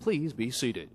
Please be seated.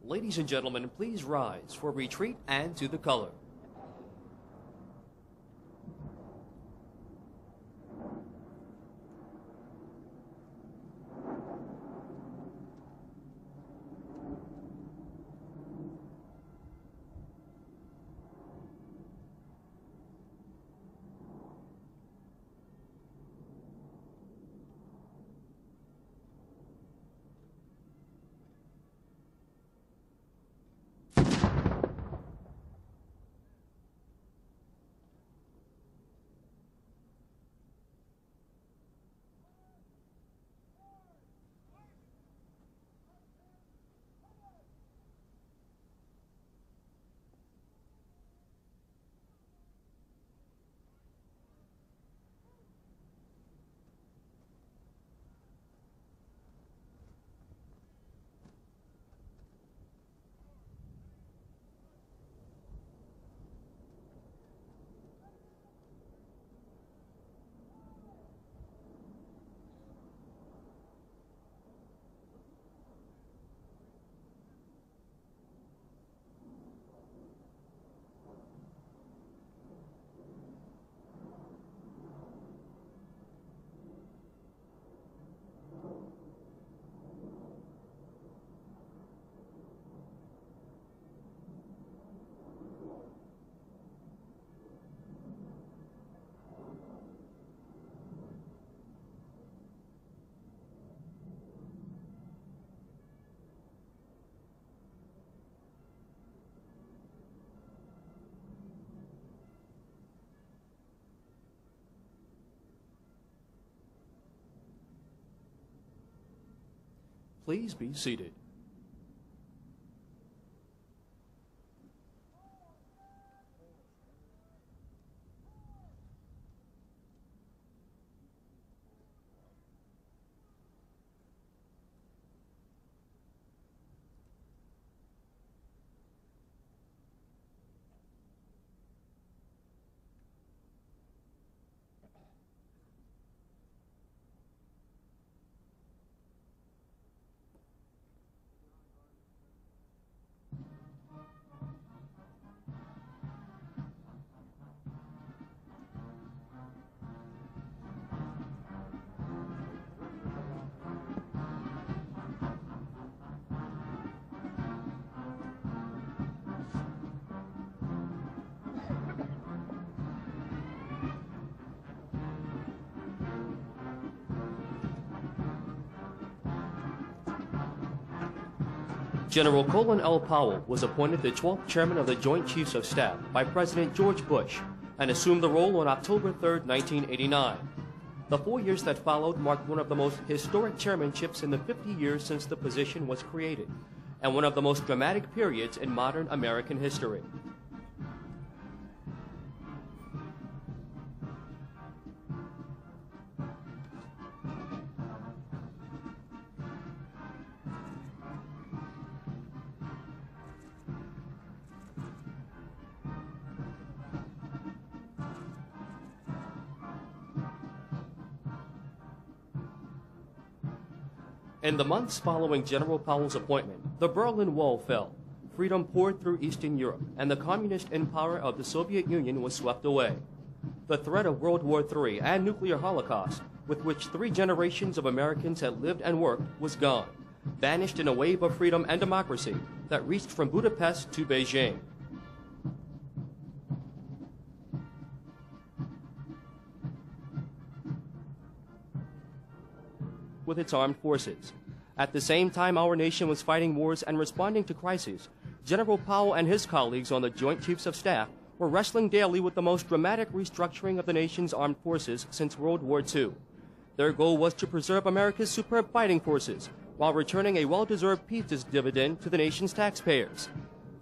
Ladies and gentlemen, please rise for retreat and to the color. Please be seated. General Colin Powell was appointed the 12th Chairman of the Joint Chiefs of Staff by President George Bush and assumed the role on October 3, 1989. The 4 years that followed marked one of the most historic chairmanships in the 50 years since the position was created, and one of the most dramatic periods in modern American history. In the months following General Powell's appointment, the Berlin Wall fell, freedom poured through Eastern Europe, and the communist empire of the Soviet Union was swept away. The threat of World War III and nuclear holocaust, with which 3 generations of Americans had lived and worked, was gone, vanished in a wave of freedom and democracy that reached from Budapest to Beijing. With its armed forces. At the same time our nation was fighting wars and responding to crises, General Powell and his colleagues on the Joint Chiefs of Staff were wrestling daily with the most dramatic restructuring of the nation's armed forces since World War II. Their goal was to preserve America's superb fighting forces while returning a well-deserved peace dividend to the nation's taxpayers.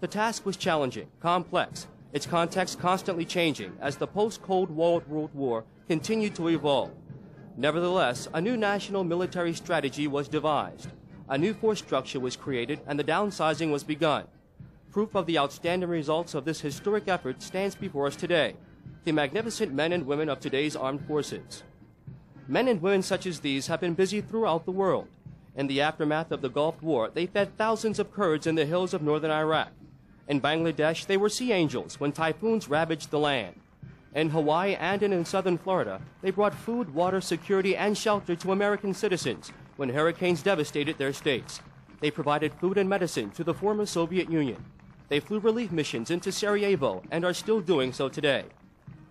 The task was challenging, complex, its context constantly changing as the post-Cold World War continued to evolve. Nevertheless, a new national military strategy was devised. A new force structure was created and the downsizing was begun. Proof of the outstanding results of this historic effort stands before us today, the magnificent men and women of today's armed forces. Men and women such as these have been busy throughout the world. In the aftermath of the Gulf War, they fed thousands of Kurds in the hills of northern Iraq. In Bangladesh, they were sea angels when typhoons ravaged the land. In Hawaii and in southern Florida, they brought food, water, security, and shelter to American citizens when hurricanes devastated their states. They provided food and medicine to the former Soviet Union. They flew relief missions into Sarajevo and are still doing so today.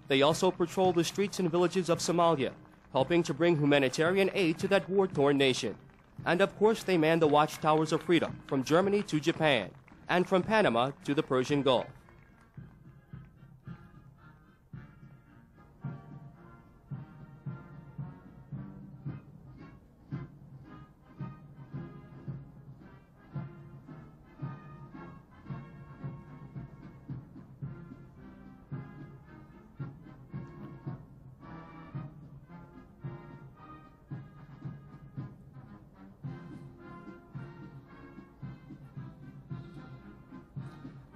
They also patrol the streets and villages of Somalia, helping to bring humanitarian aid to that war-torn nation. And of course, they man the watchtowers of freedom from Germany to Japan, and from Panama to the Persian Gulf.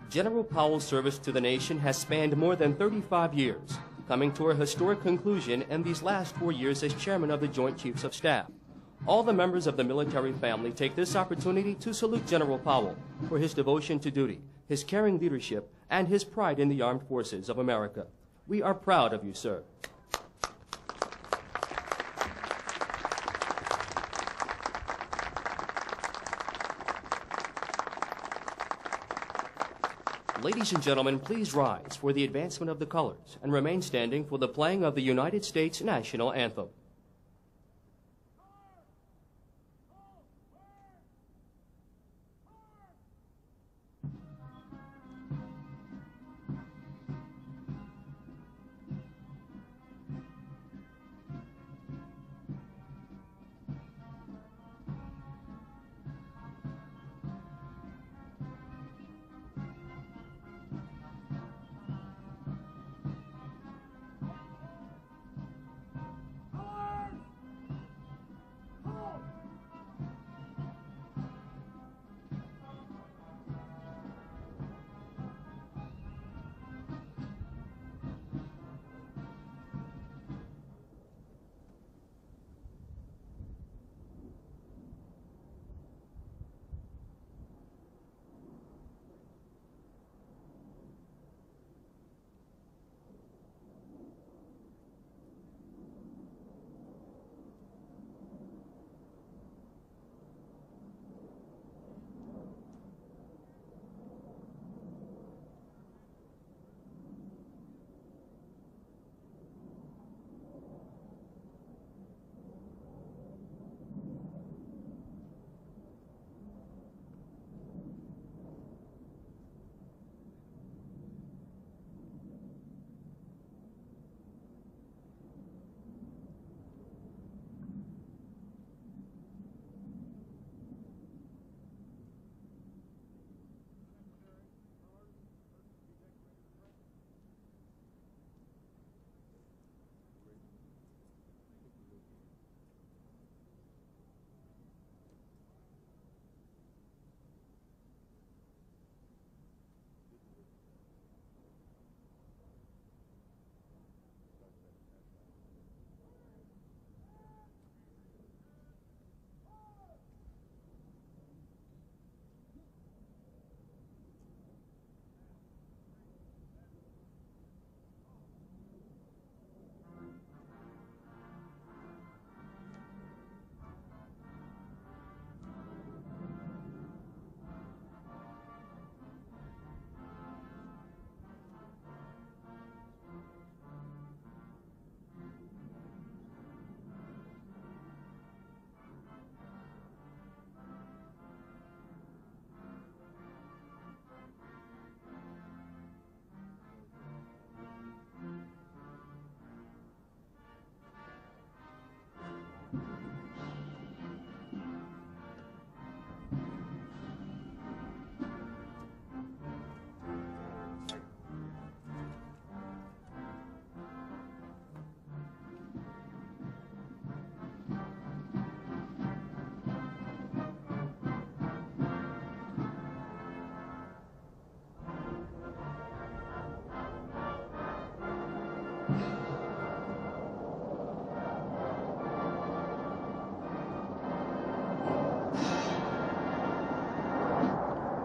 General Powell's service to the nation has spanned more than 35 years, coming to a historic conclusion in these last 4 years as chairman of the Joint Chiefs of Staff. All the members of the military family take this opportunity to salute General Powell for his devotion to duty, his caring leadership, and his pride in the armed forces of America. We are proud of you, sir. Ladies and gentlemen, please rise for the advancement of the colors and remain standing for the playing of the United States National Anthem.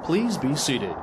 Please be seated.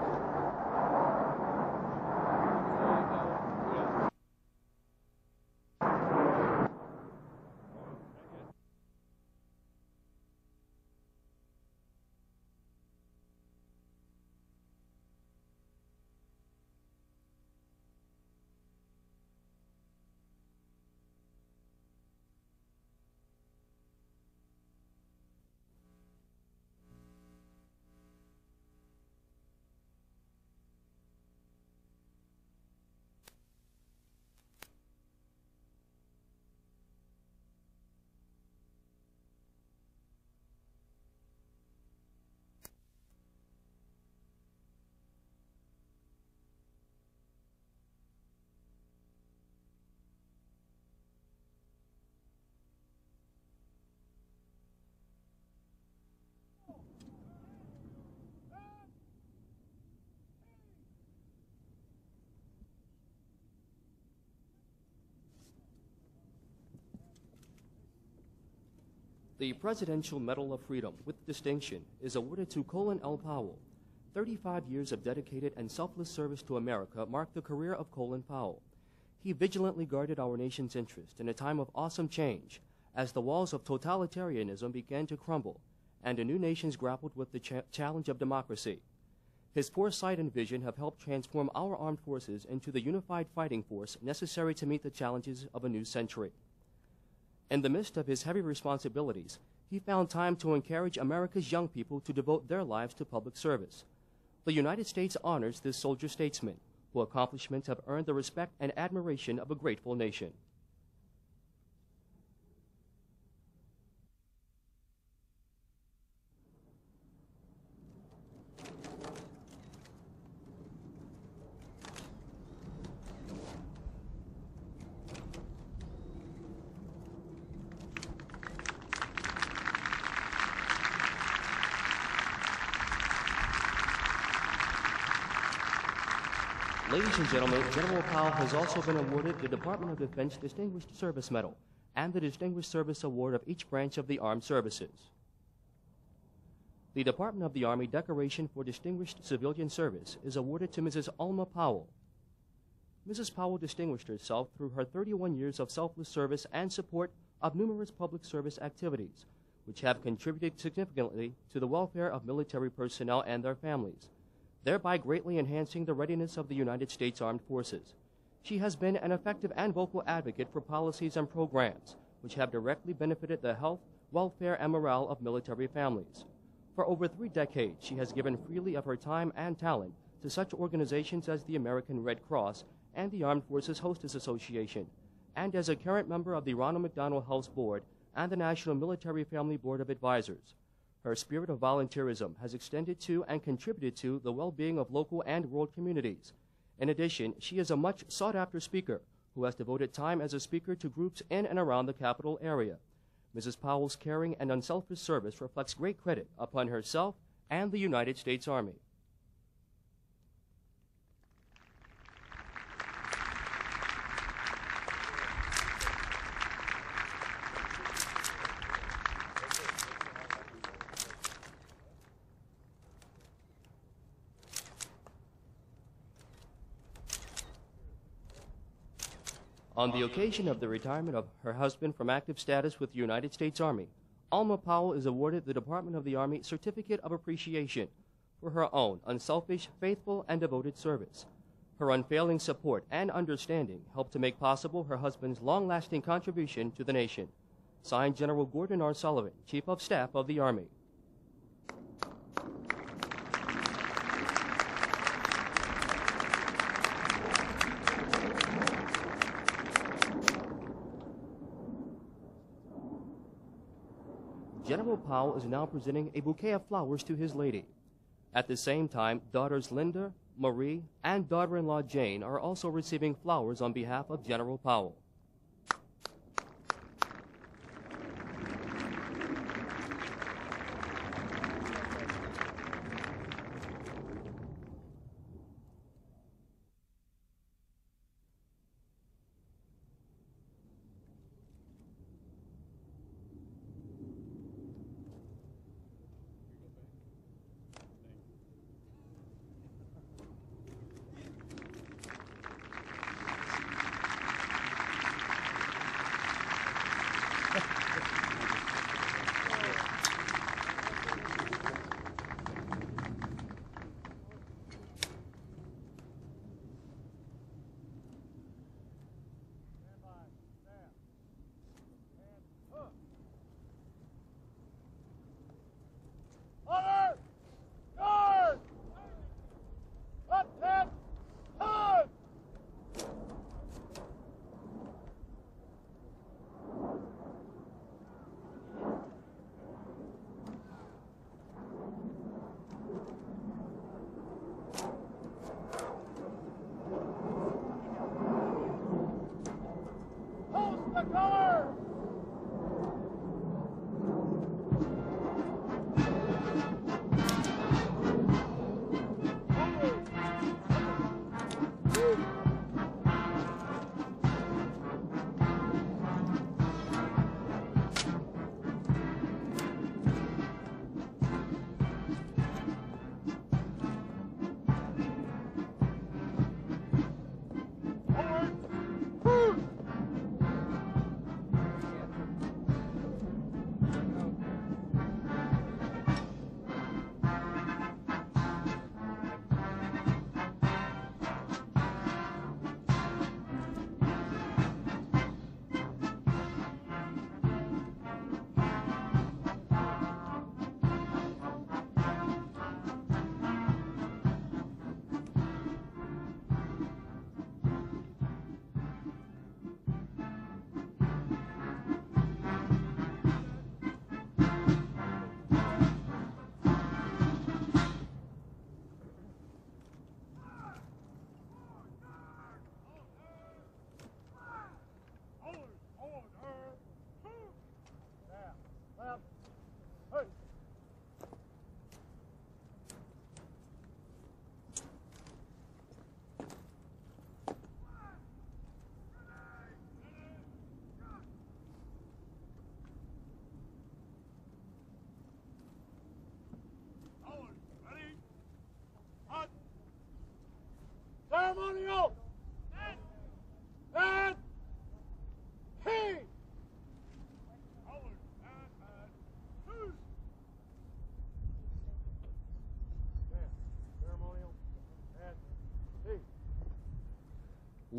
The Presidential Medal of Freedom with distinction is awarded to Colin L. Powell. 35 years of dedicated and selfless service to America marked the career of Colin Powell. He vigilantly guarded our nation's interest in a time of awesome change as the walls of totalitarianism began to crumble and a new nations grappled with the challenge of democracy. His foresight and vision have helped transform our armed forces into the unified fighting force necessary to meet the challenges of a new century. In the midst of his heavy responsibilities, he found time to encourage America's young people to devote their lives to public service. The United States honors this soldier statesman, whose accomplishments have earned the respect and admiration of a grateful nation. Ladies and gentlemen, General Powell has also been awarded the Department of Defense Distinguished Service Medal and the Distinguished Service Award of each branch of the Armed Services. The Department of the Army Decoration for Distinguished Civilian Service is awarded to Mrs. Alma Powell. Mrs. Powell distinguished herself through her 31 years of selfless service and support of numerous public service activities, which have contributed significantly to the welfare of military personnel and their families, thereby greatly enhancing the readiness of the United States Armed Forces. She has been an effective and vocal advocate for policies and programs which have directly benefited the health, welfare, and morale of military families. For over 3 decades, she has given freely of her time and talent to such organizations as the American Red Cross and the Armed Forces Hostess Association, and as a current member of the Ronald McDonald House Board and the National Military Family Board of Advisors. Her spirit of volunteerism has extended to and contributed to the well-being of local and world communities. In addition, she is a much sought-after speaker who has devoted time as a speaker to groups in and around the capital area. Mrs. Powell's caring and unselfish service reflects great credit upon herself and the United States Army. On the occasion of the retirement of her husband from active status with the United States Army, Alma Powell is awarded the Department of the Army Certificate of Appreciation for her own unselfish, faithful, and devoted service. Her unfailing support and understanding helped to make possible her husband's long-lasting contribution to the nation. Signed, General Gordon R. Sullivan, Chief of Staff of the Army. General Powell is now presenting a bouquet of flowers to his lady. At the same time, daughters Linda, Marie, and daughter-in-law Jane are also receiving flowers on behalf of General Powell.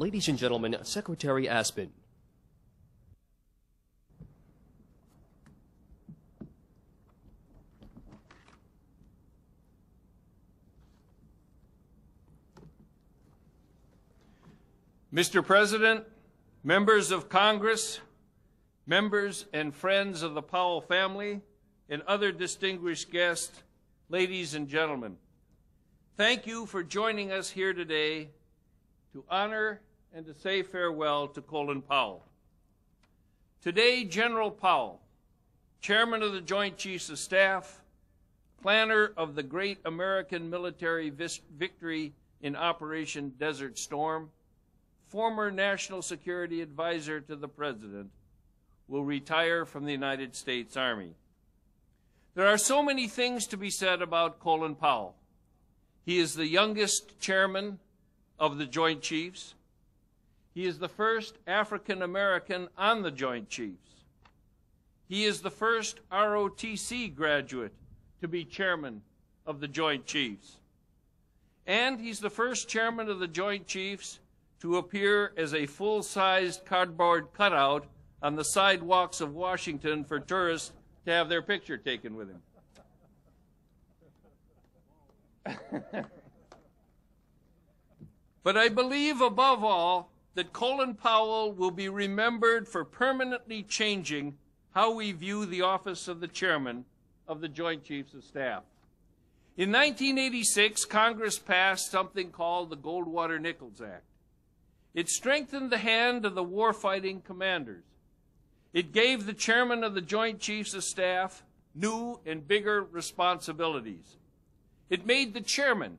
Ladies and gentlemen, Secretary Aspen. Mr. President, members of Congress, members and friends of the Powell family, and other distinguished guests, ladies and gentlemen, thank you for joining us here today to honor and to say farewell to Colin Powell. Today, General Powell, Chairman of the Joint Chiefs of Staff, planner of the great American military victory in Operation Desert Storm, former National Security Advisor to the President, will retire from the United States Army. There are so many things to be said about Colin Powell. He is the youngest chairman of the Joint Chiefs. He is the first African American on the Joint Chiefs. He is the first ROTC graduate to be chairman of the Joint Chiefs. And he's the first chairman of the Joint Chiefs to appear as a full-sized cardboard cutout on the sidewalks of Washington for tourists to have their picture taken with him. But I believe, above all, that Colin Powell will be remembered for permanently changing how we view the office of the Chairman of the Joint Chiefs of Staff. In 1986, Congress passed something called the Goldwater-Nichols Act. It strengthened the hand of the warfighting commanders. It gave the chairman of the Joint Chiefs of Staff new and bigger responsibilities. It made the chairman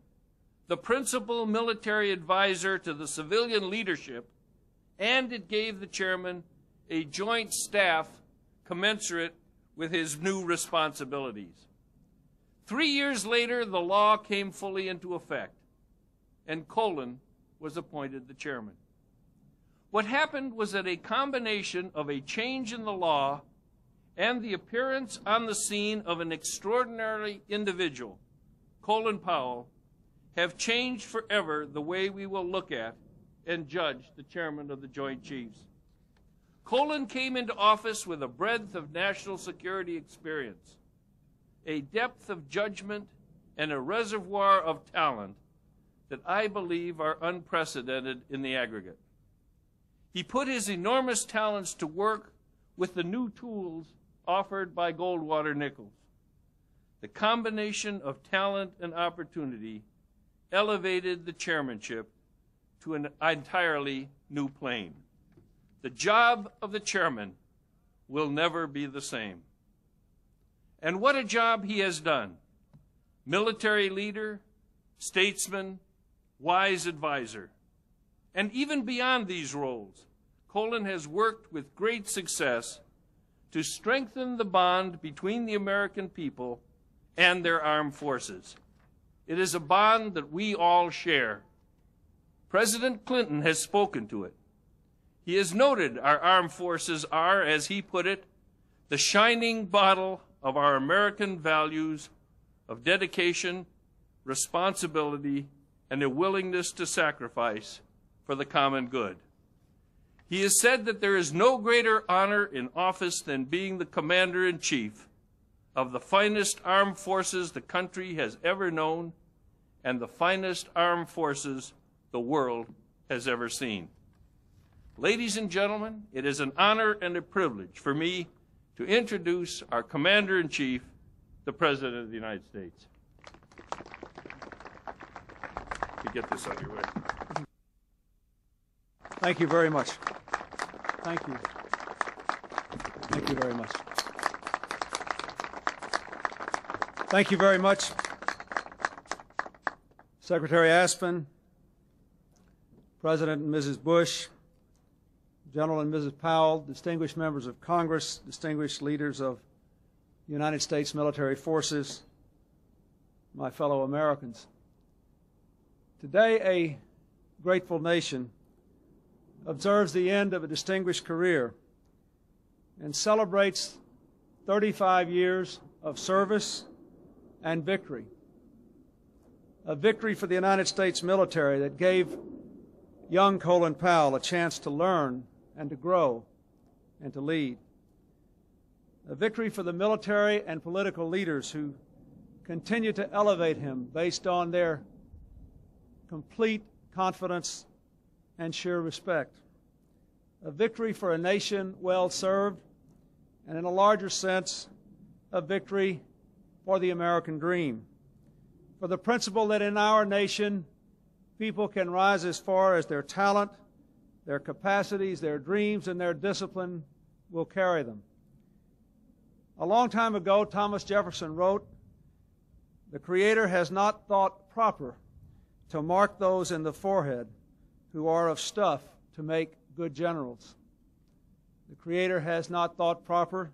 the principal military advisor to the civilian leadership, and it gave the chairman a joint staff commensurate with his new responsibilities. 3 years later, the law came fully into effect, and Colin was appointed the chairman. What happened was that a combination of a change in the law and the appearance on the scene of an extraordinary individual, Colin Powell, have changed forever the way we will look at and judge the chairman of the Joint Chiefs. Colin came into office with a breadth of national security experience, a depth of judgment, and a reservoir of talent that I believe are unprecedented in the aggregate. He put his enormous talents to work with the new tools offered by Goldwater-Nichols. The combination of talent and opportunity elevated the chairmanship to an entirely new plane. The job of the chairman will never be the same. And what a job he has done. Military leader, statesman, wise advisor. And even beyond these roles, Colin has worked with great success to strengthen the bond between the American people and their armed forces. It is a bond that we all share. President Clinton has spoken to it. He has noted our armed forces are, as he put it, the shining bottle of our American values of dedication, responsibility, and a willingness to sacrifice for the common good. He has said that there is no greater honor in office than being the commander-in-chief of the finest armed forces the country has ever known and the finest armed forces the world has ever seen. Ladies and gentlemen, it is an honor and a privilege for me to introduce our Commander-in-Chief, the President of the United States. To get this on your way. Thank you very much. Thank you. Thank you very much. Thank you very much, Secretary Aspen, President and Mrs. Bush, General and Mrs. Powell, distinguished members of Congress, distinguished leaders of the United States military forces, my fellow Americans. Today, a grateful nation observes the end of a distinguished career and celebrates 35 years of service and victory. A victory for the United States military that gave young Colin Powell a chance to learn and to grow and to lead. A victory for the military and political leaders who continue to elevate him based on their complete confidence and sheer respect. A victory for a nation well served, and in a larger sense, a victory for the American dream, for the principle that in our nation, people can rise as far as their talent, their capacities, their dreams, and their discipline will carry them. A long time ago, Thomas Jefferson wrote, "The Creator has not thought proper to mark those in the forehead who are of stuff to make good generals. The Creator has not thought proper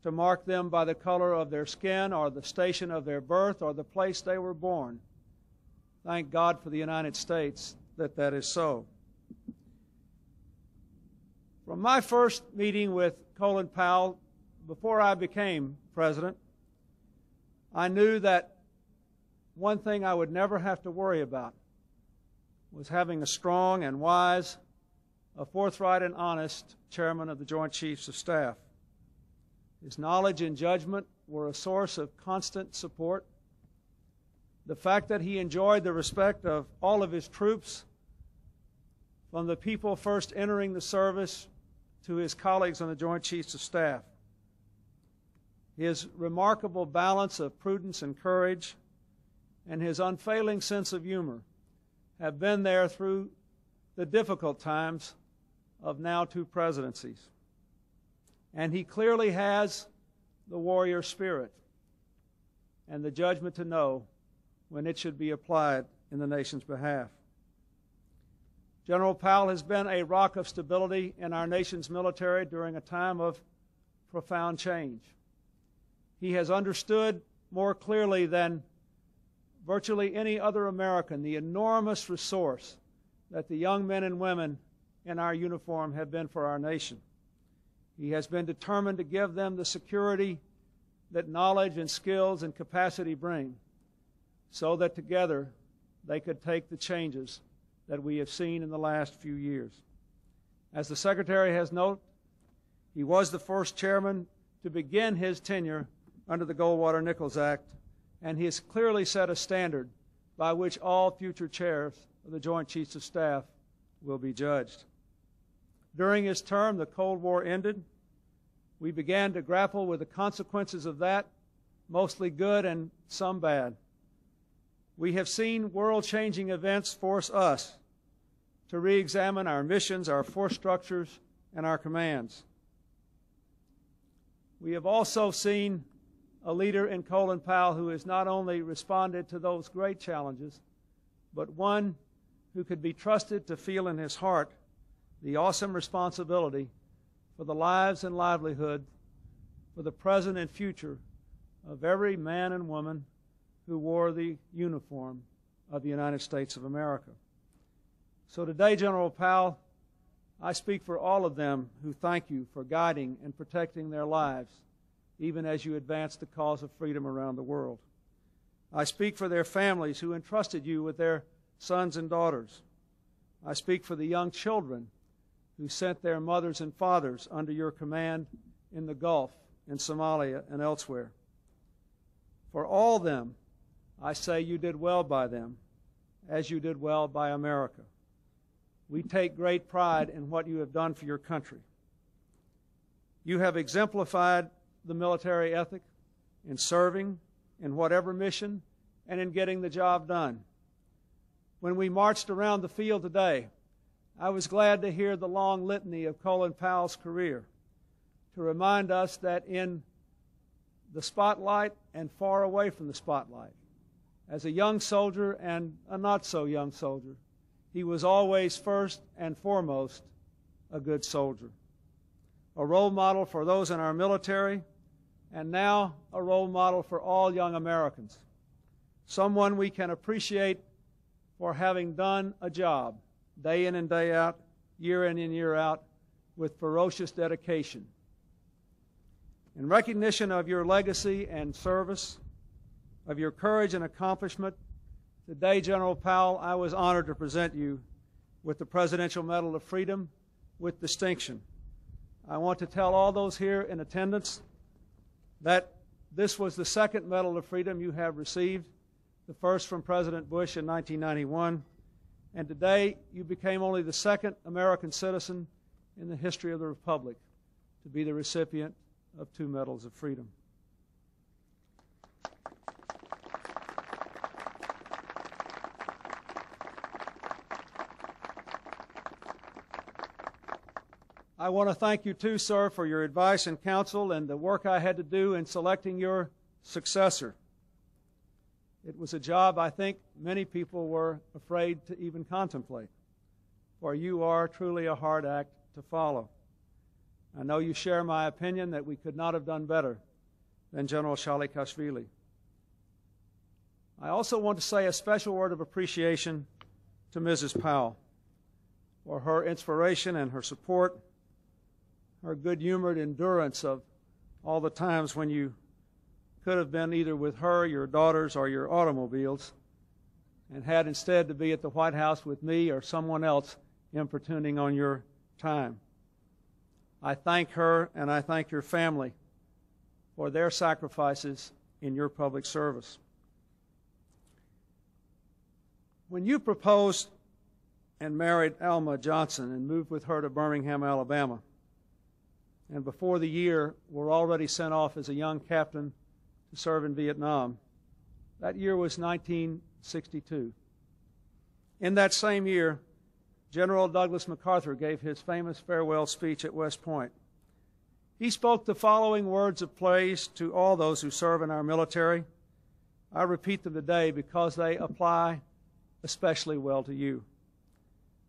to mark them by the color of their skin or the station of their birth or the place they were born." Thank God for the United States that that is so. From my first meeting with Colin Powell, before I became president, I knew that one thing I would never have to worry about was having a strong and wise, a forthright and honest chairman of the Joint Chiefs of Staff. His knowledge and judgment were a source of constant support. The fact that he enjoyed the respect of all of his troops, from the people first entering the service to his colleagues on the Joint Chiefs of Staff. His remarkable balance of prudence and courage and his unfailing sense of humor have been there through the difficult times of now 2 presidencies. And he clearly has the warrior spirit and the judgment to know when it should be applied in the nation's behalf. General Powell has been a rock of stability in our nation's military during a time of profound change. He has understood more clearly than virtually any other American the enormous resource that the young men and women in our uniform have been for our nation. He has been determined to give them the security that knowledge and skills and capacity bring, so that together they could take the changes that we have seen in the last few years. As the Secretary has noted, he was the first chairman to begin his tenure under the Goldwater-Nichols Act, and he has clearly set a standard by which all future chairs of the Joint Chiefs of Staff will be judged. During his term, the Cold War ended. We began to grapple with the consequences of that, mostly good and some bad. We have seen world-changing events force us to re-examine our missions, our force structures, and our commands. We have also seen a leader in Colin Powell who has not only responded to those great challenges, but one who could be trusted to feel in his heart the awesome responsibility for the lives and livelihood, for the present and future of every man and woman who wore the uniform of the United States of America. So today, General Powell, I speak for all of them who thank you for guiding and protecting their lives, even as you advance the cause of freedom around the world. I speak for their families who entrusted you with their sons and daughters. I speak for the young children who sent their mothers and fathers under your command in the Gulf, in Somalia, and elsewhere. For all them, I say you did well by them, as you did well by America. We take great pride in what you have done for your country. You have exemplified the military ethic in serving, in whatever mission, and in getting the job done. When we marched around the field today, I was glad to hear the long litany of Colin Powell's career, to remind us that in the spotlight and far away from the spotlight, as a young soldier and a not-so-young soldier, he was always first and foremost a good soldier, a role model for those in our military, and now a role model for all young Americans, someone we can appreciate for having done a job day in and day out, year in and year out, with ferocious dedication. In recognition of your legacy and service, of your courage and accomplishment, today, General Powell, I was honored to present you with the Presidential Medal of Freedom with distinction. I want to tell all those here in attendance that this was the second Medal of Freedom you have received, the first from President Bush in 1991, and today you became only the second American citizen in the history of the Republic to be the recipient of 2 Medals of Freedom. I want to thank you too, sir, for your advice and counsel and the work I had to do in selecting your successor. It was a job I think many people were afraid to even contemplate, for you are truly a hard act to follow. I know you share my opinion that we could not have done better than General Shalikashvili. I also want to say a special word of appreciation to Mrs. Powell for her inspiration and her support, her good-humored endurance of all the times when you could have been either with her, your daughters, or your automobiles, and had instead to be at the White House with me or someone else importuning on your time. I thank her and I thank your family for their sacrifices in your public service. When you proposed and married Alma Johnson and moved with her to Birmingham, Alabama, and before the year were already sent off as a young captain to serve in Vietnam. That year was 1962. In that same year, General Douglas MacArthur gave his famous farewell speech at West Point. He spoke the following words of praise to all those who serve in our military. I repeat them today because they apply especially well to you.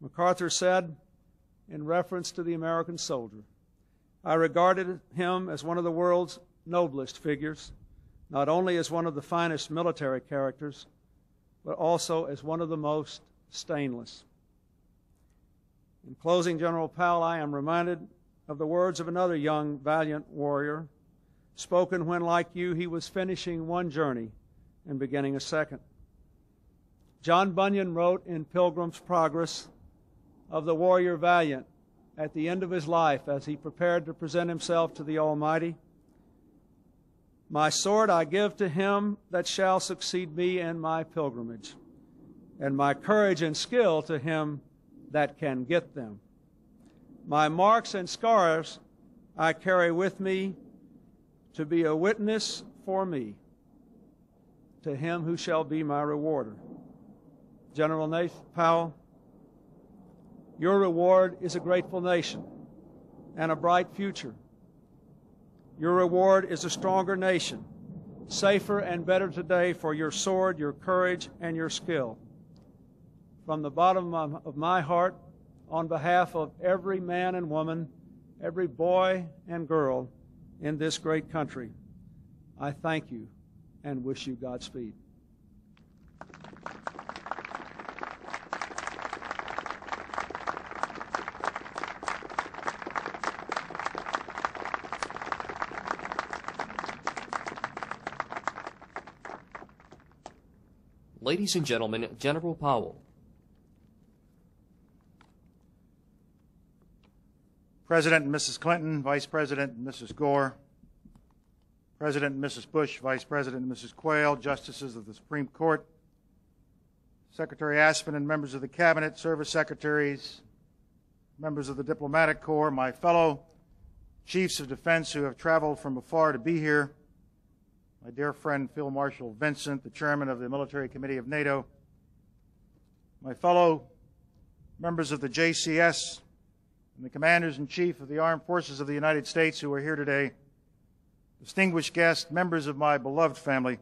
MacArthur said, in reference to the American soldier, I regarded him as one of the world's noblest figures, not only as one of the finest military characters, but also as one of the most stainless. In closing, General Powell, I am reminded of the words of another young, valiant warrior, spoken when, like you, he was finishing one journey and beginning a second. John Bunyan wrote in Pilgrim's Progress of the warrior valiant at the end of his life as he prepared to present himself to the Almighty, my sword I give to him that shall succeed me in my pilgrimage, and my courage and skill to him that can get them. My marks and scars I carry with me to be a witness for me to him who shall be my rewarder. General Nathan Powell, your reward is a grateful nation and a bright future. Your reward is a stronger nation, safer and better today for your sword, your courage, and your skill. From the bottom of my heart, on behalf of every man and woman, every boy and girl in this great country, I thank you and wish you Godspeed. Ladies and gentlemen, General Powell. President and Mrs. Clinton, Vice President and Mrs. Gore, President and Mrs. Bush, Vice President and Mrs. Quayle, Justices of the Supreme Court, Secretary Aspen and members of the Cabinet, Service Secretaries, members of the Diplomatic Corps, my fellow Chiefs of Defense who have traveled from afar to be here, my dear friend Field Marshal Vincent, the Chairman of the Military Committee of NATO, my fellow members of the JCS, and the Commanders-in-Chief of the Armed Forces of the United States who are here today, distinguished guests, members of my beloved family,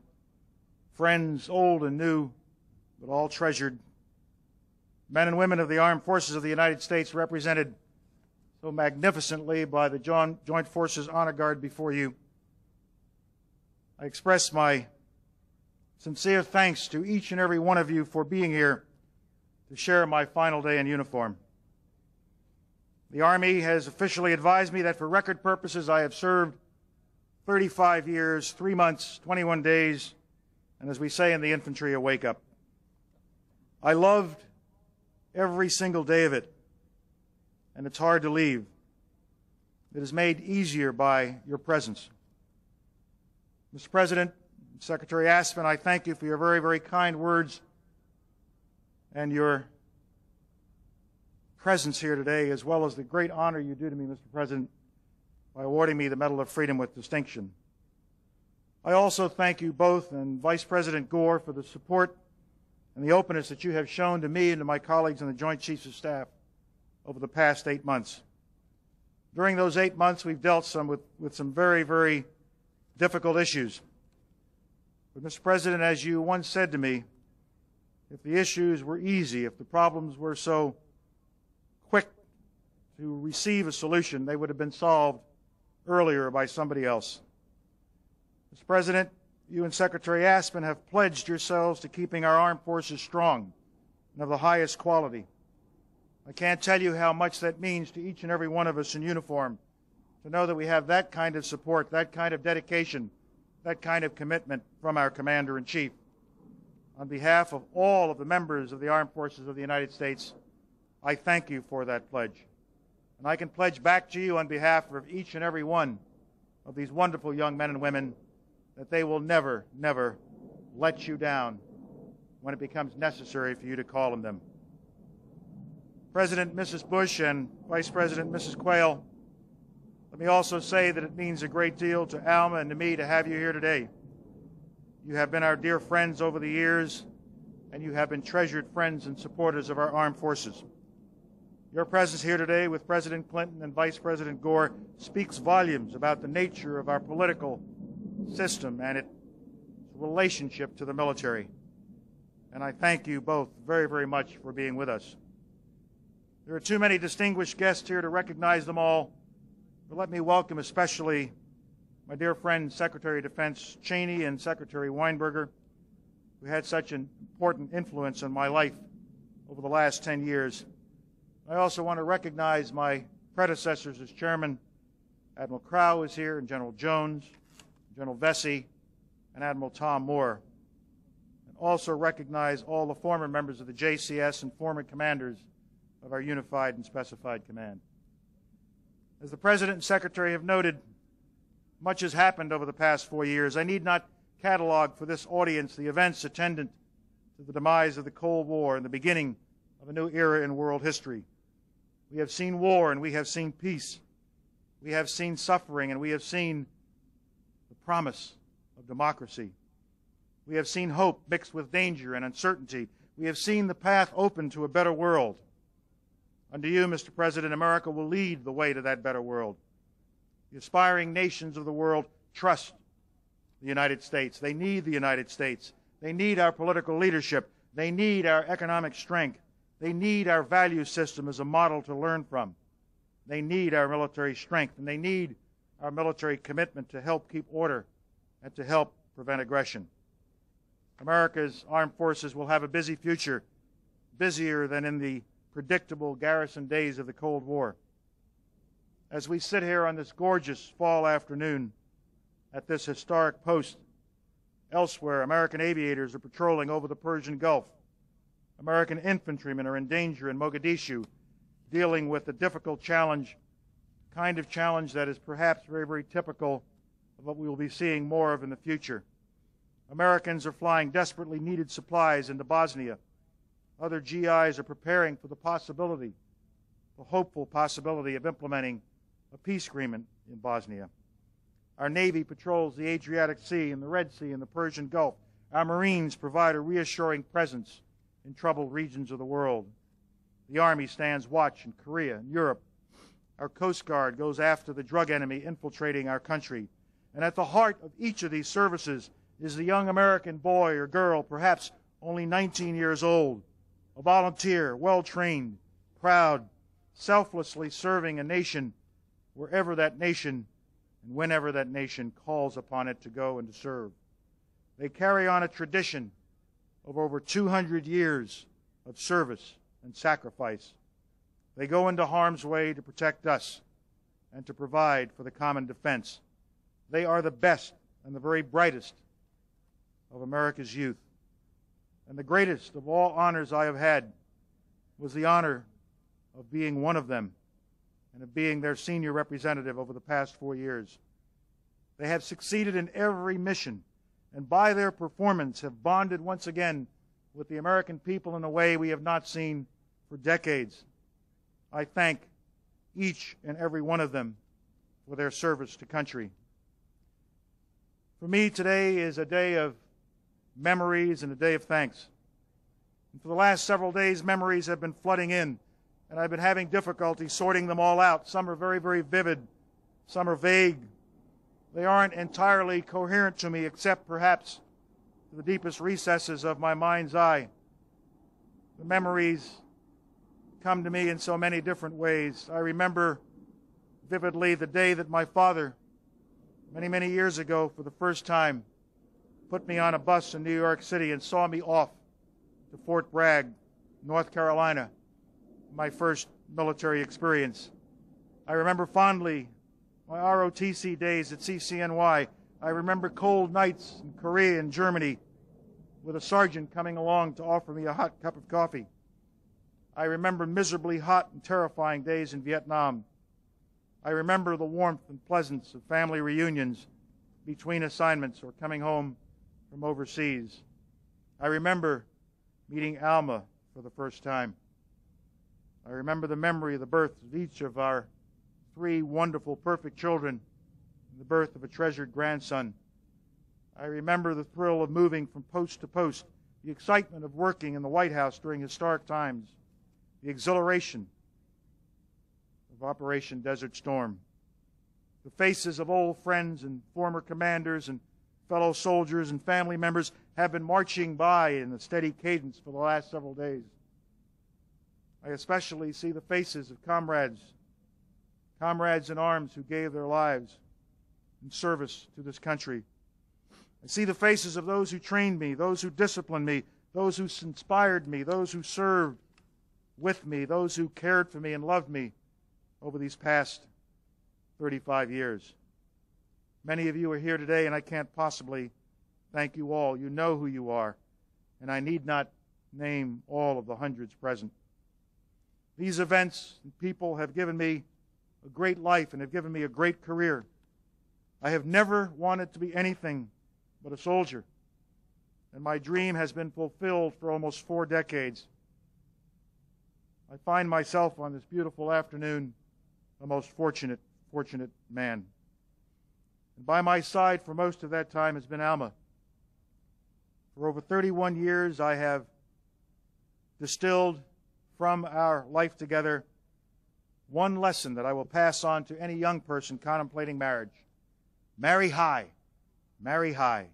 friends old and new, but all treasured, men and women of the Armed Forces of the United States represented so magnificently by the Joint Forces Honor Guard before you. I express my sincere thanks to each and every one of you for being here to share my final day in uniform. The Army has officially advised me that for record purposes I have served 35 years, 3 months, 21 days, and as we say in the infantry, a wake-up. I loved every single day of it, and it's hard to leave. It is made easier by your presence. Mr. President, Secretary Aspen, I thank you for your very, very kind words and your presence here today, as well as the great honor you do to me, Mr. President, by awarding me the Medal of Freedom with distinction. I also thank you both and Vice President Gore for the support and the openness that you have shown to me and to my colleagues in the Joint Chiefs of Staff over the past 8 months. During those 8 months, we've dealt with some very, very difficult issues. But, Mr. President, as you once said to me, if the issues were easy, if the problems were so quick to receive a solution, they would have been solved earlier by somebody else. Mr. President, you and Secretary Aspen have pledged yourselves to keeping our armed forces strong and of the highest quality. I can't tell you how much that means to each and every one of us in uniform to know that we have that kind of support, that kind of dedication, that kind of commitment from our Commander-in-Chief. On behalf of all of the members of the Armed Forces of the United States, I thank you for that pledge. And I can pledge back to you on behalf of each and every one of these wonderful young men and women that they will never, never let you down when it becomes necessary for you to call on them. President Mrs. Bush and Vice President Mrs. Quayle, let me also say that it means a great deal to Alma and to me to have you here today. You have been our dear friends over the years, and you have been treasured friends and supporters of our armed forces. Your presence here today with President Clinton and Vice President Gore speaks volumes about the nature of our political system and its relationship to the military. And I thank you both very, very much for being with us. There are too many distinguished guests here to recognize them all, but let me welcome especially my dear friend Secretary of Defense Cheney and Secretary Weinberger, who had such an important influence on my life over the last 10 years. I also want to recognize my predecessors as chairman. Admiral Crowe is here, and General Jones, General Vesey, and Admiral Tom Moore. And also recognize all the former members of the JCS and former commanders of our unified and specified command. As the President and Secretary have noted, much has happened over the past 4 years. I need not catalog for this audience the events attendant to the demise of the Cold War and the beginning of a new era in world history. We have seen war and we have seen peace. We have seen suffering and we have seen the promise of democracy. We have seen hope mixed with danger and uncertainty. We have seen the path open to a better world. Under you, Mr. President, America will lead the way to that better world. The aspiring nations of the world trust the United States. They need the United States. They need our political leadership. They need our economic strength. They need our value system as a model to learn from. They need our military strength, and they need our military commitment to help keep order and to help prevent aggression. America's armed forces will have a busy future, busier than in the predictable garrison days of the Cold War. As we sit here on this gorgeous fall afternoon at this historic post, elsewhere, American aviators are patrolling over the Persian Gulf. American infantrymen are in danger in Mogadishu, dealing with the difficult challenge, kind of challenge that is perhaps very, very typical of what we will be seeing more of in the future. Americans are flying desperately needed supplies into Bosnia. Other GIs are preparing for the possibility, the hopeful possibility of implementing a peace agreement in Bosnia. Our Navy patrols the Adriatic Sea and the Red Sea and the Persian Gulf. Our Marines provide a reassuring presence in troubled regions of the world. The Army stands watch in Korea and Europe. Our Coast Guard goes after the drug enemy infiltrating our country. And at the heart of each of these services is the young American boy or girl, perhaps only 19 years old, a volunteer, well-trained, proud, selflessly serving a nation wherever that nation and whenever that nation calls upon it to go and to serve. They carry on a tradition of over 200 years of service and sacrifice. They go into harm's way to protect us and to provide for the common defense. They are the best and the very brightest of America's youth. And the greatest of all honors I have had was the honor of being one of them and of being their senior representative over the past 4 years. They have succeeded in every mission, and by their performance have bonded once again with the American people in a way we have not seen for decades. I thank each and every one of them for their service to country. For me, today is a day of memories and a day of thanks. And for the last several days, memories have been flooding in, and I've been having difficulty sorting them all out. Some are very, very vivid. Some are vague. They aren't entirely coherent to me, except perhaps to the deepest recesses of my mind's eye. The memories come to me in so many different ways. I remember vividly the day that my father, many, many years ago, for the first time, put me on a bus in New York City and saw me off to Fort Bragg, North Carolina, my first military experience. I remember fondly my ROTC days at CCNY. I remember cold nights in Korea and Germany with a sergeant coming along to offer me a hot cup of coffee. I remember miserably hot and terrifying days in Vietnam. I remember the warmth and pleasance of family reunions between assignments or coming home from overseas. I remember meeting Alma for the first time. I remember the memory of the birth of each of our 3 wonderful, perfect children and the birth of a treasured grandson. I remember the thrill of moving from post to post, the excitement of working in the White House during historic times, the exhilaration of Operation Desert Storm. The faces of old friends and former commanders and fellow soldiers and family members have been marching by in a steady cadence for the last several days. I especially see the faces of comrades in arms who gave their lives in service to this country. I see the faces of those who trained me, those who disciplined me, those who inspired me, those who served with me, those who cared for me and loved me over these past 35 years. Many of you are here today, and I can't possibly thank you all. You know who you are, and I need not name all of the hundreds present. These events and people have given me a great life and have given me a great career. I have never wanted to be anything but a soldier, and my dream has been fulfilled for almost 4 decades. I find myself on this beautiful afternoon a most fortunate man. And by my side for most of that time has been Alma. For over 31 years, I have distilled from our life together one lesson that I will pass on to any young person contemplating marriage. Marry high. Marry high.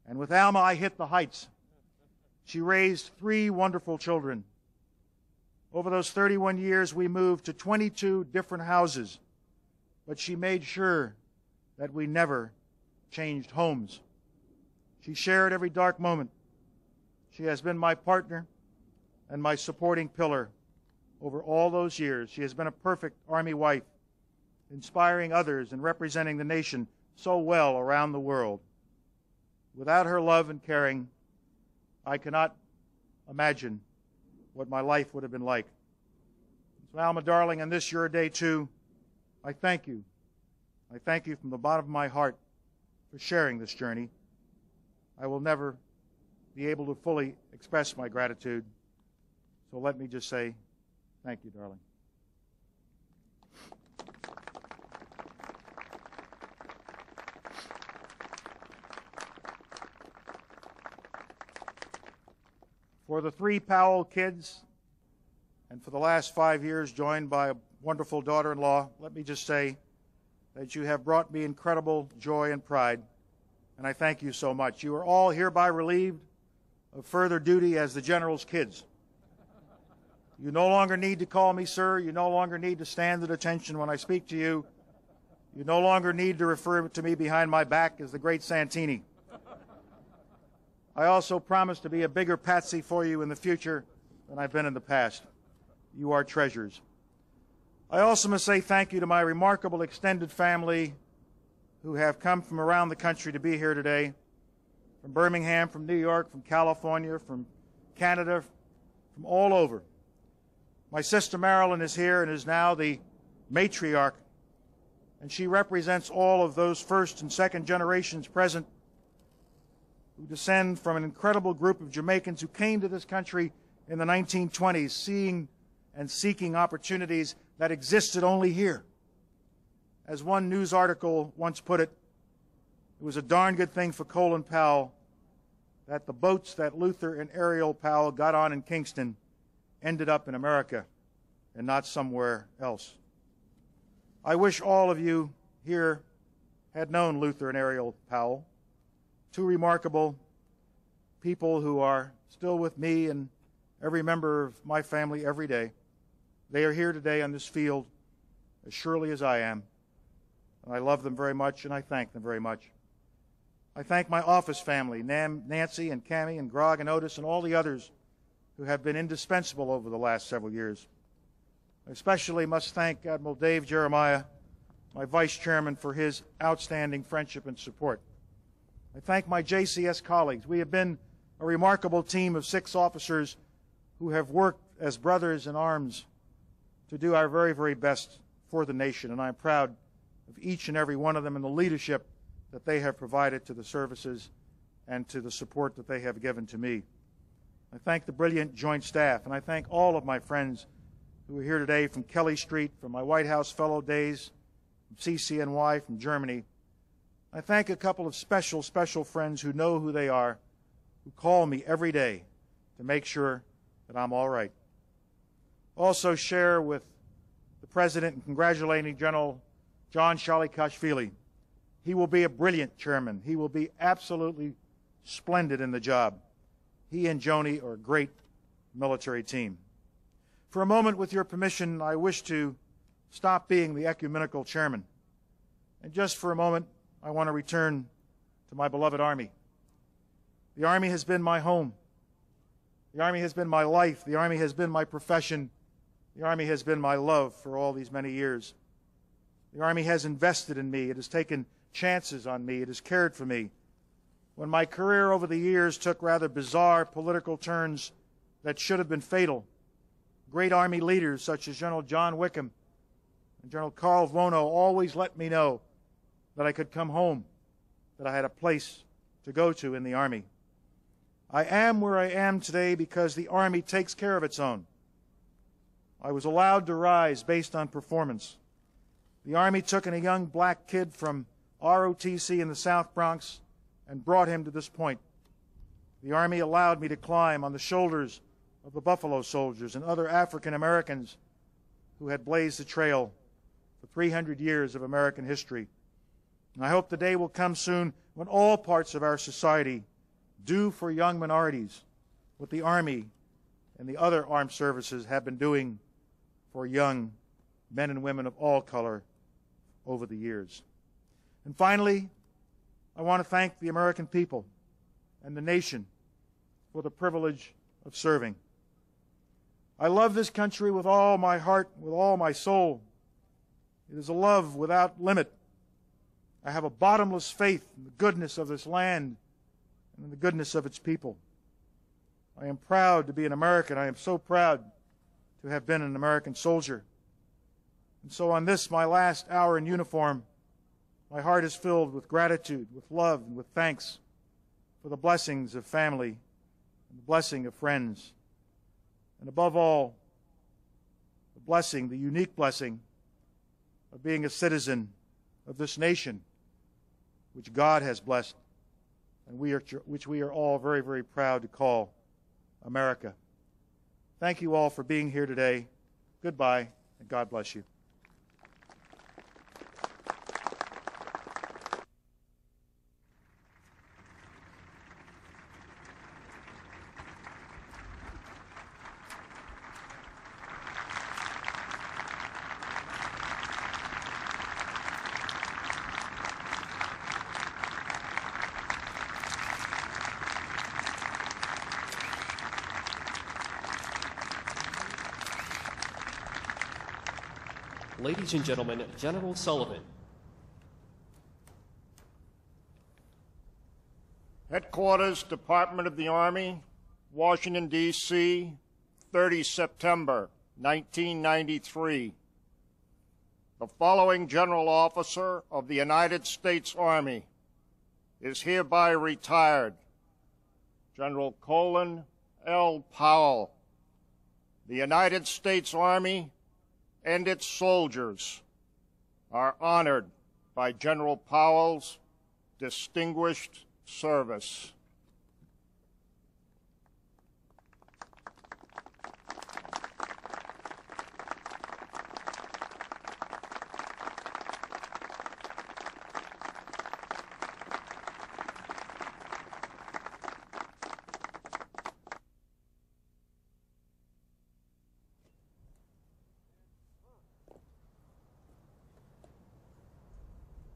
And with Alma, I hit the heights. She raised 3 wonderful children. Over those 31 years, we moved to 22 different houses, but she made sure that we never changed homes. She shared every dark moment. She has been my partner and my supporting pillar over all those years. She has been a perfect Army wife, inspiring others and representing the nation so well around the world. Without her love and caring, I cannot imagine what my life would have been like. So Alma, darling, on this your day too, I thank you. I thank you from the bottom of my heart for sharing this journey. I will never be able to fully express my gratitude. So let me just say, thank you, darling. For the 3 Powell kids, and for the last 5 years joined by a wonderful daughter-in-law, let me just say that you have brought me incredible joy and pride, and I thank you so much. You are all hereby relieved of further duty as the General's kids. You no longer need to call me sir. You no longer need to stand at attention when I speak to you. You no longer need to refer to me behind my back as the great Santini. I also promise to be a bigger patsy for you in the future than I've been in the past. You are treasures. I also must say thank you to my remarkable extended family who have come from around the country to be here today, from Birmingham, from New York, from California, from Canada, from all over. My sister Marilyn is here and is now the matriarch, and she represents all of those first and second generations present who descend from an incredible group of Jamaicans who came to this country in the 1920s, seeing and seeking opportunities that existed only here. As one news article once put it, it was a darn good thing for Colin Powell that the boats that Luther and Ariel Powell got on in Kingston ended up in America and not somewhere else. I wish all of you here had known Luther and Ariel Powell, two remarkable people who are still with me and every member of my family every day. They are here today on this field as surely as I am. And I love them very much, and I thank them very much. I thank my office family, Nancy and Cammie and Grog and Otis and all the others who have been indispensable over the last several years. I especially must thank Admiral Dave Jeremiah, my vice chairman, for his outstanding friendship and support. I thank my JCS colleagues. We have been a remarkable team of 6 officers who have worked as brothers in arms to do our very, very best for the nation, and I'm proud of each and every one of them and the leadership that they have provided to the services and to the support that they have given to me. I thank the brilliant Joint Staff, and I thank all of my friends who are here today from Kelly Street, from my White House fellow days, from CCNY, from Germany. I thank a couple of special friends who know who they are, who call me every day to make sure that I'm all right. Also share with the President in congratulating General John Shalikashvili. He will be a brilliant chairman. He will be absolutely splendid in the job. He and Joni are a great military team. For a moment, with your permission, I wish to stop being the ecumenical chairman. And just for a moment, I want to return to my beloved Army. The Army has been my home. The Army has been my life. The Army has been my profession. The Army has been my love for all these many years. The Army has invested in me. It has taken chances on me. It has cared for me. When my career over the years took rather bizarre political turns that should have been fatal, great Army leaders such as General John Wickham and General Carl Vono always let me know that I could come home, that I had a place to go to in the Army. I am where I am today because the Army takes care of its own. I was allowed to rise based on performance. The Army took in a young black kid from ROTC in the South Bronx and brought him to this point. The Army allowed me to climb on the shoulders of the Buffalo Soldiers and other African Americans who had blazed the trail for 300 years of American history. And I hope the day will come soon when all parts of our society do for young minorities what the Army and the other armed services have been doing for young men and women of all color over the years. And finally, I want to thank the American people and the nation for the privilege of serving. I love this country with all my heart, with all my soul. It is a love without limit. I have a bottomless faith in the goodness of this land and in the goodness of its people. I am proud to be an American. I am so proud to have been an American soldier. And so on this, my last hour in uniform, my heart is filled with gratitude, with love, and with thanks for the blessings of family and the blessing of friends. And above all, the blessing, the unique blessing of being a citizen of this nation, which God has blessed, and which we are all very, very proud to call America. Thank you all for being here today. Goodbye, and God bless you. Ladies and gentlemen, General Sullivan. Headquarters, Department of the Army, Washington, D.C., 30 September 1993. The following General Officer of the United States Army is hereby retired: General Colin L. Powell. The United States Army and its soldiers are honored by General Powell's distinguished service.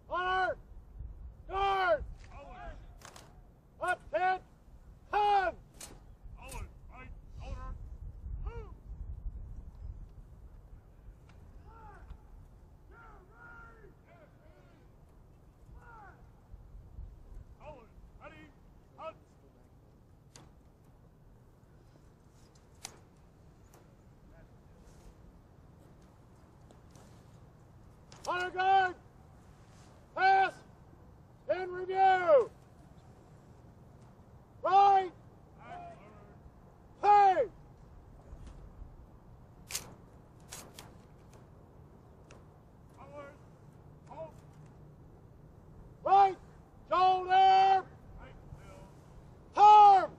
Honor! Guard! Up, head! Come! Honor guard! Pass! In review! Right! Hey! Right! Shoulder! Arm!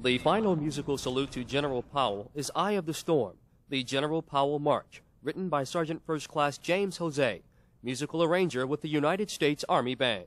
The final musical salute to General Powell is Eye of the Storm, the General Powell March, written by Sergeant First Class James Jose, musical arranger with the United States Army Band.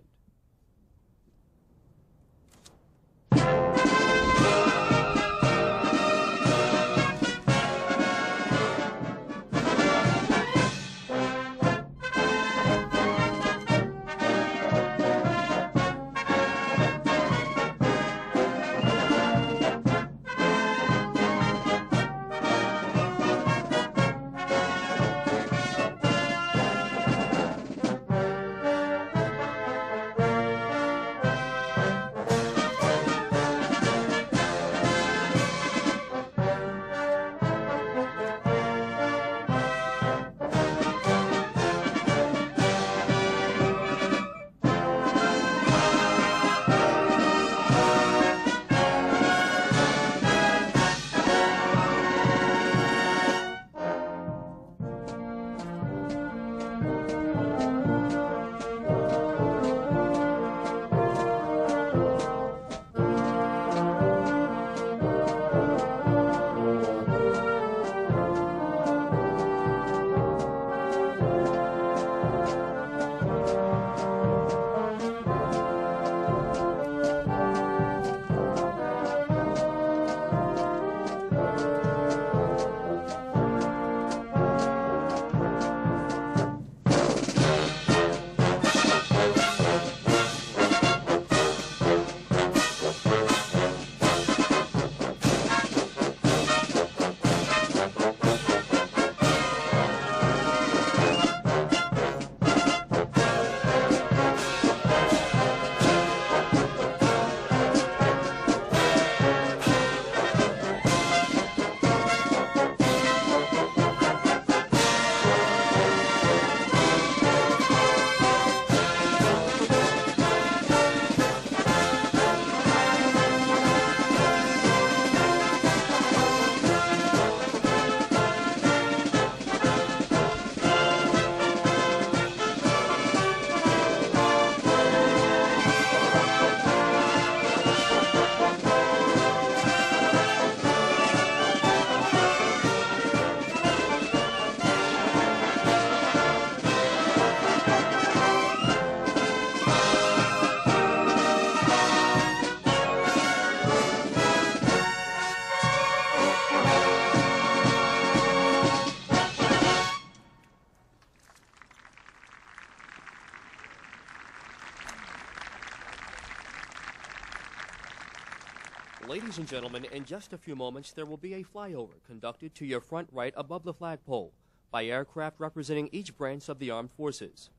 Ladies and gentlemen, in just a few moments, there will be a flyover conducted to your front right above the flagpole by aircraft representing each branch of the armed forces.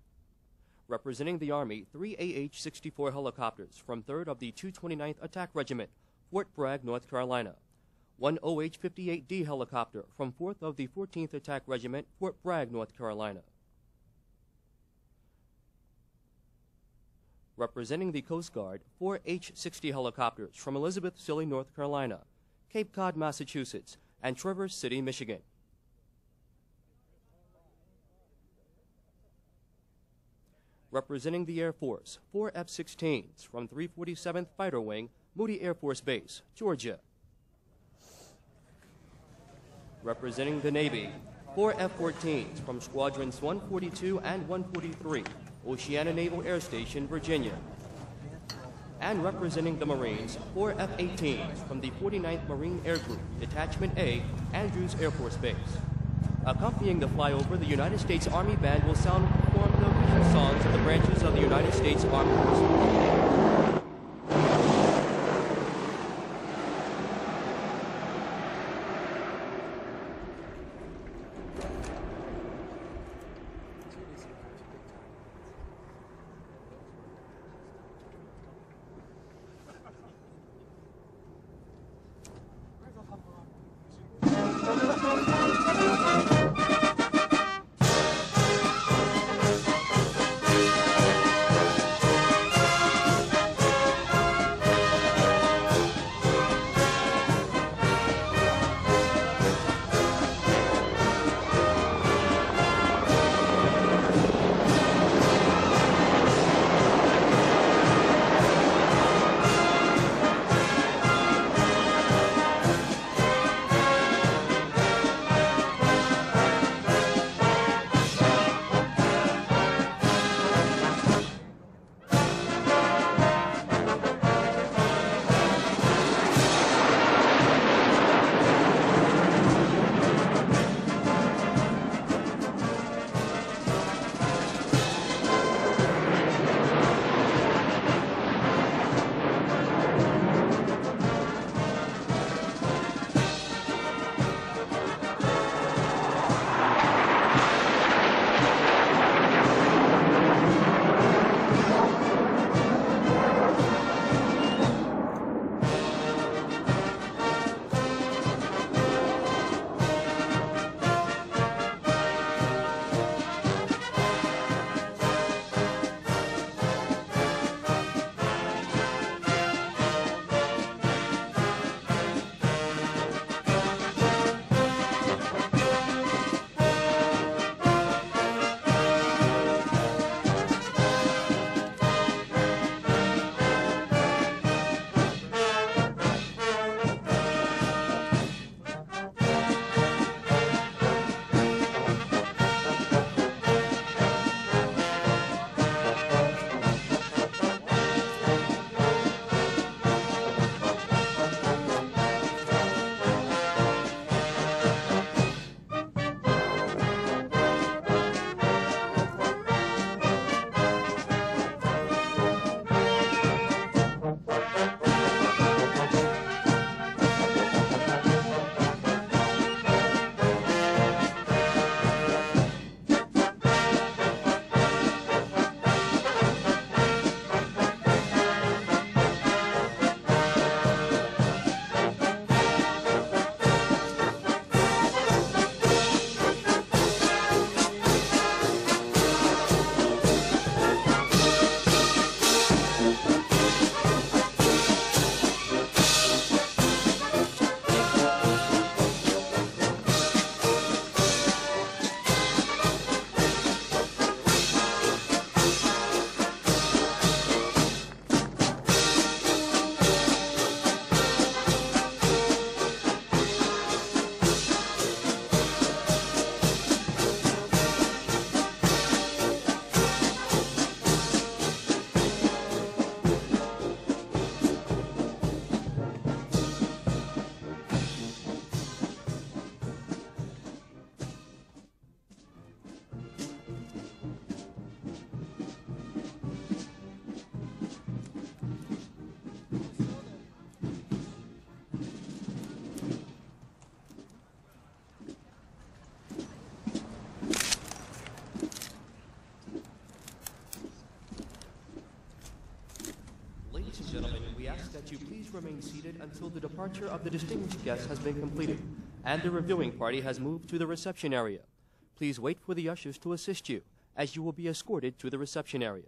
Representing the Army, 3 AH-64 helicopters from 3rd of the 229th Attack Regiment, Fort Bragg, North Carolina. 1 OH-58D helicopter from 4th of the 14th Attack Regiment, Fort Bragg, North Carolina. Representing the Coast Guard, 4 H-60 helicopters from Elizabeth City, North Carolina, Cape Cod, Massachusetts, and Traverse City, Michigan. Representing the Air Force, 4 F-16s from 347th Fighter Wing, Moody Air Force Base, Georgia. Representing the Navy, 4 F-14s from Squadrons 142 and 143, Oceana Naval Air Station, Virginia. And representing the Marines, 4 F-18s from the 49th Marine Air Group, Detachment A, Andrews Air Force Base. Accompanying the flyover, the United States Army Band will sound and perform the official songs of the branches of the United States Armed Forces. Please remain seated until the departure of the distinguished guest has been completed and the reviewing party has moved to the reception area. Please wait for the ushers to assist you, as you will be escorted to the reception area.